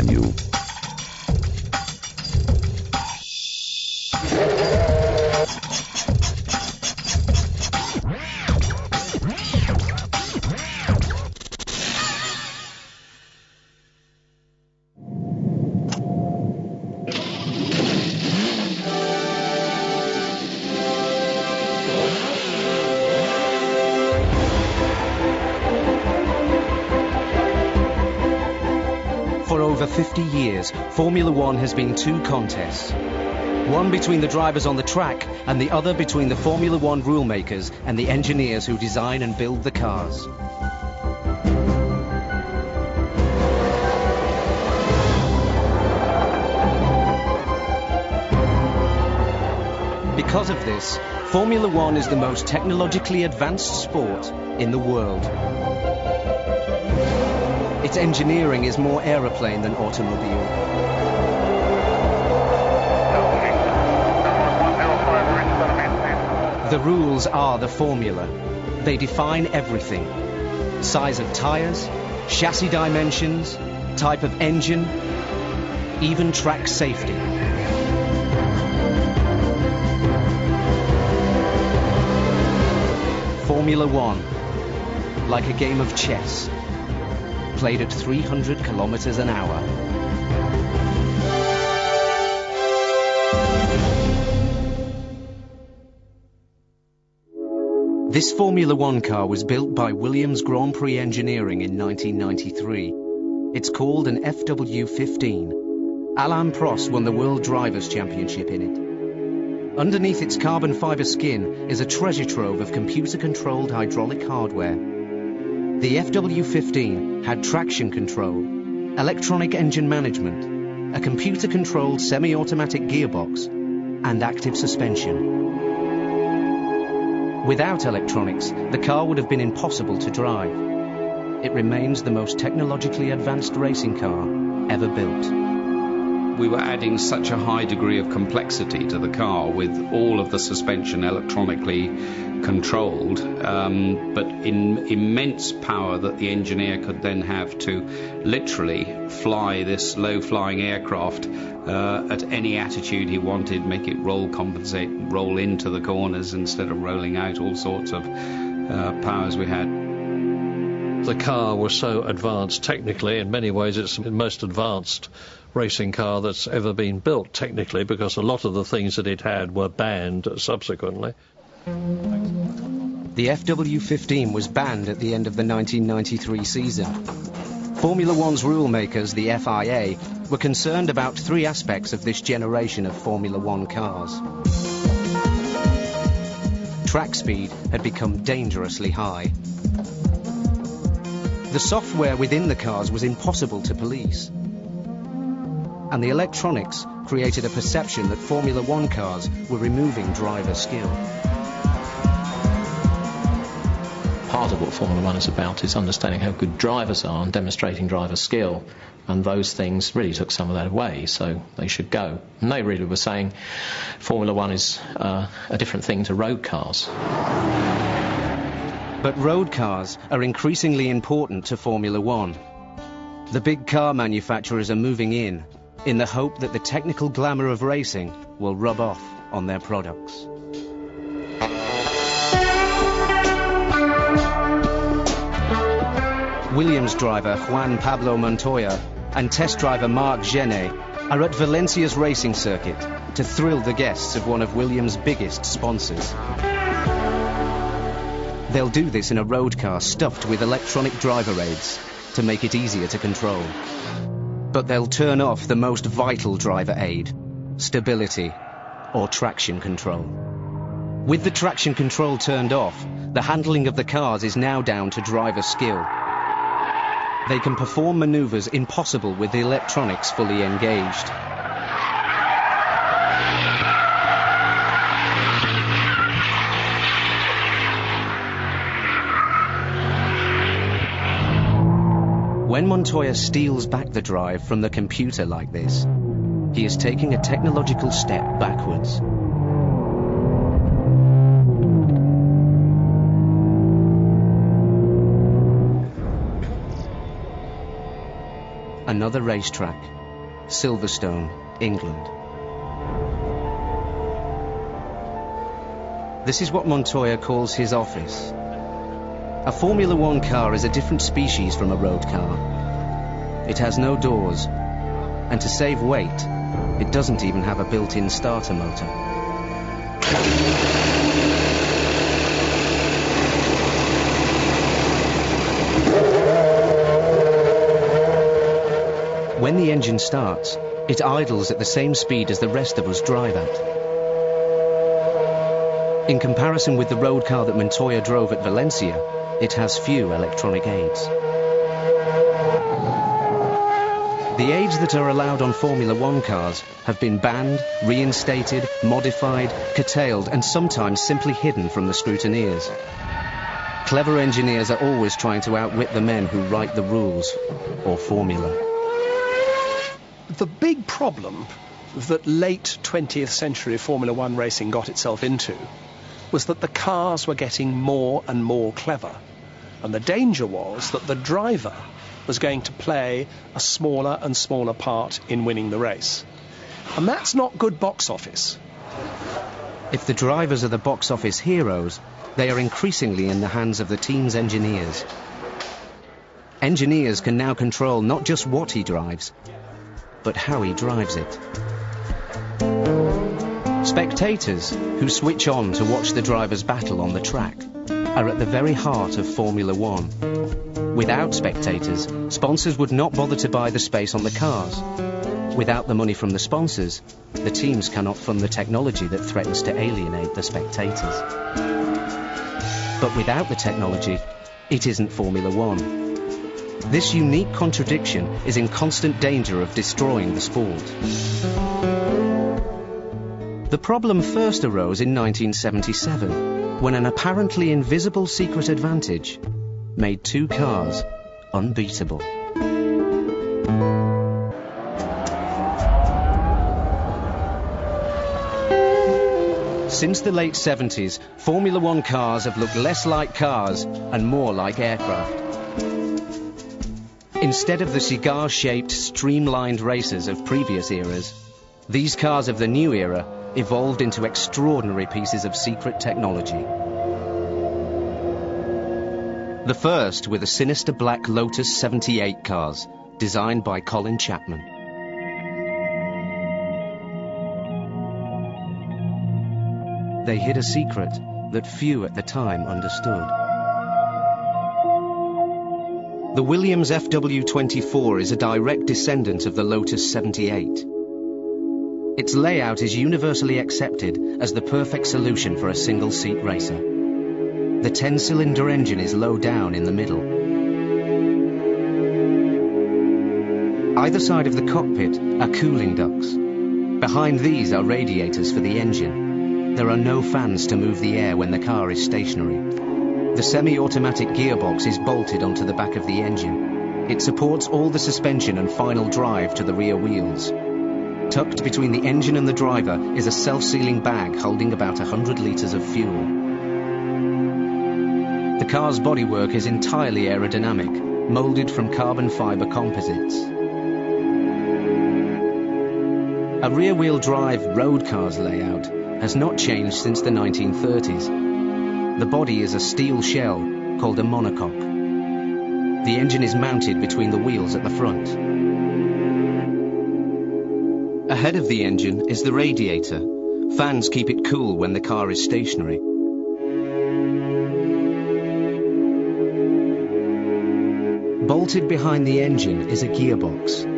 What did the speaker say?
menu. For over 50 years, Formula One has been two contests. One between the drivers on the track and the other between the Formula One rule makers and the engineers who design and build the cars. Because of this, Formula One is the most technologically advanced sport in the world. Its engineering is more aeroplane than automobile. The rules are the formula. They define everything. Size of tires, chassis dimensions, type of engine, even track safety. Formula One, like a game of chess, played at 300 kilometers an hour. This Formula One car was built by Williams Grand Prix Engineering in 1993. It's called an FW15. Alain Prost won the World Drivers' Championship in it. Underneath its carbon fiber skin is a treasure trove of computer-controlled hydraulic hardware. The FW15 had traction control, electronic engine management, a computer-controlled semi-automatic gearbox, and active suspension. Without electronics, the car would have been impossible to drive. It remains the most technologically advanced racing car ever built. We were adding such a high degree of complexity to the car with all of the suspension electronically controlled, but in immense power that the engineer could then have to literally fly this low-flying aircraft at any attitude he wanted, make it compensate, roll into the corners instead of rolling out, all sorts of powers we had. The car was so advanced technically. In many ways it's the most advanced racing car that's ever been built technically, because a lot of the things that it had were banned subsequently. The FW15 was banned at the end of the 1993 season. Formula One's rule makers, the FIA, were concerned about three aspects of this generation of Formula One cars. Track speed had become dangerously high. The software within the cars was impossible to police. And the electronics created a perception that Formula One cars were removing driver skill. Part of what Formula One is about is understanding how good drivers are and demonstrating driver skill, and those things really took some of that away, so they should go. And they really were saying Formula One is a different thing to road cars. But road cars are increasingly important to Formula One. The big car manufacturers are moving in the hope that the technical glamour of racing will rub off on their products. Williams driver Juan Pablo Montoya and test driver Marc Gené are at Valencia's racing circuit to thrill the guests of one of Williams' biggest sponsors. They'll do this in a road car stuffed with electronic driver aids to make it easier to control. But they'll turn off the most vital driver aid, stability or traction control. With the traction control turned off, the handling of the cars is now down to driver skill. They can perform maneuvers impossible with the electronics fully engaged. When Montoya steals back the drive from the computer like this, he is taking a technological step backwards. another racetrack, Silverstone, England. This is what Montoya calls his office. A Formula One car is a different species from a road car. It has no doors, and to save weight, it doesn't even have a built-in starter motor. When the engine starts, it idles at the same speed as the rest of us drive at. In comparison with the road car that Montoya drove at Valencia, it has few electronic aids. The aids that are allowed on Formula One cars have been banned, reinstated, modified, curtailed, and sometimes simply hidden from the scrutineers. Clever engineers are always trying to outwit the men who write the rules, or formula. The big problem that late 20th century Formula One racing got itself into was that the cars were getting more and more clever, and the danger was that the driver was going to play a smaller and smaller part in winning the race. And that's not good box office. If the drivers are the box office heroes, they are increasingly in the hands of the team's engineers. Engineers can now control not just what he drives, but how he drives it. Spectators, who switch on to watch the drivers battle on the track, are at the very heart of Formula One. Without spectators, sponsors would not bother to buy the space on the cars. Without the money from the sponsors, the teams cannot fund the technology that threatens to alienate the spectators. But without the technology, it isn't Formula One. This unique contradiction is in constant danger of destroying the sport. The problem first arose in 1977, when an apparently invisible secret advantage made two cars unbeatable. Since the late 70s, Formula One cars have looked less like cars and more like aircraft. Instead of the cigar-shaped, streamlined racers of previous eras, these cars of the new era evolved into extraordinary pieces of secret technology. The first were the sinister black Lotus 78 cars, designed by Colin Chapman. They hid a secret that few at the time understood. The Williams FW24 is a direct descendant of the Lotus 78. Its layout is universally accepted as the perfect solution for a single-seat racer. The 10-cylinder engine is low down in the middle. Either side of the cockpit are cooling ducts. Behind these are radiators for the engine. There are no fans to move the air when the car is stationary. The semi-automatic gearbox is bolted onto the back of the engine. It supports all the suspension and final drive to the rear wheels. Tucked between the engine and the driver is a self-sealing bag holding about 100 litres of fuel. The car's bodywork is entirely aerodynamic, moulded from carbon fibre composites. A rear-wheel drive road car's layout has not changed since the 1930s. The body is a steel shell called a monocoque. The engine is mounted between the wheels at the front. Ahead of the engine is the radiator. Fans keep it cool when the car is stationary. Bolted behind the engine is a gearbox.